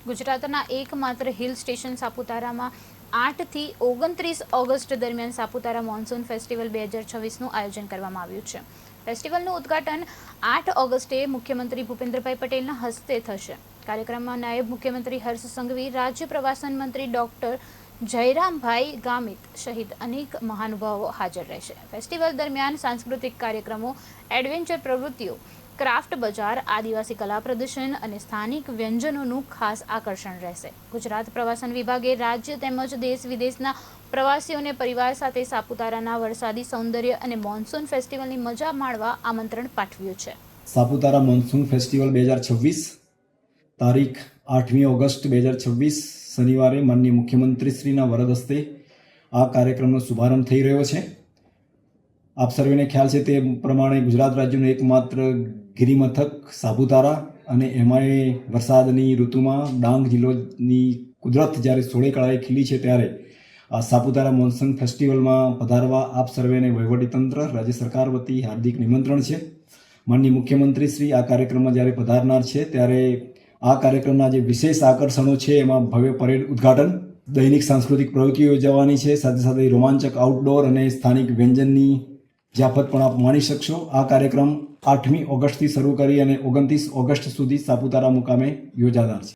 ગુજરાતના એકમાત્ર hill station સાપુતારામાં 8 થી 29 ઓગસ્ટ દરમિયાન સાપુતારા મોન્સૂન ફેસ્ટિવલ 2026નું આયોજન કરવામાં આવ્યું છે. ફેસ્ટિવલનું ઉદ્ઘાટન 8 ઓગસ્ટે મુખ્યમંત્રી ભૂપેન્દ્રભાઈ પટેલના હસ્તે થશે. કાર્યક્રમમાં નાયબ મુખ્યમંત્રી હર્ષ સંઘવી, રાજ્ય પ્રવાસન મંત્રી ડોક્ટર જયરામભાઈ ગામિત સહિત અનેક મહાનુભાવો હાજર રહેશે. ફેસ્ટિવલ દરમિયાન સાંસ્કૃતિક કાર્યક્રમો, એડવેન્ચર પ્રવૃત્તિઓ, ક્રાફ્ટ બજાર, આદિવાસી કલા પ્રદર્શન અને સ્થાનિક વ્યંજનોનું ખાસ આકર્ષણ રહેશે. ગુજરાત પ્રવાસન વિભાગે રાજ્ય તેમજ દેશ વિદેશના પ્રવાસીઓને પરિવાર સાથે સાપુતારાના વરસાદી સૌંદર્ય અને મોન્સૂન ફેસ્ટિવલની મજા માણવા આમંત્રણ પાઠવ્યું છે. સાપુતારા મોન્સૂન ફેસ્ટિવલ 2026 તારીખ 8મી ઓગસ્ટ 2026 શનિવારે માનનીય મુખ્યમંત્રીશ્રીના વરદ હસ્તે આ કાર્યક્રમનો શુભારંભ થઈ રહ્યો છે. આપ સર્વેને ખ્યાલ છે તે પ્રમાણે ગુજરાત રાજ્યનું એકમાત્ર ગિરિમથક સાપુતારા અને એમાંય વરસાદની ઋતુમાં ડાંગ જિલ્લાની કુદરત જ્યારે સોળે કળાએ ખીલી છે ત્યારે આ સાપુતારા મોન્સૂન ફેસ્ટિવલમાં પધારવા આપ સર્વેને વહીવટીતંત્ર, રાજ્ય સરકાર વતી હાર્દિક નિમંત્રણ છે. માનનીય મુખ્યમંત્રી શ્રી આ કાર્યક્રમમાં જ્યારે પધારનાર છે ત્યારે આ કાર્યક્રમના જે વિશેષ આકર્ષણો છે એમાં ભવ્ય પરેડ ઉદ્ઘાટન, દૈનિક સાંસ્કૃતિક પ્રવૃત્તિઓ યોજવાની છે, સાથે સાથે રોમાંચક આઉટડોર અને સ્થાનિક વ્યંજનની જયાફત પણ આપ માણી શકશો. આ કાર્યક્રમ 8મી ઓગસ્ટથી શરૂ કરી અને 29 ઓગસ્ટ સુધી સાપુતારા મુકામે યોજાનાર છે.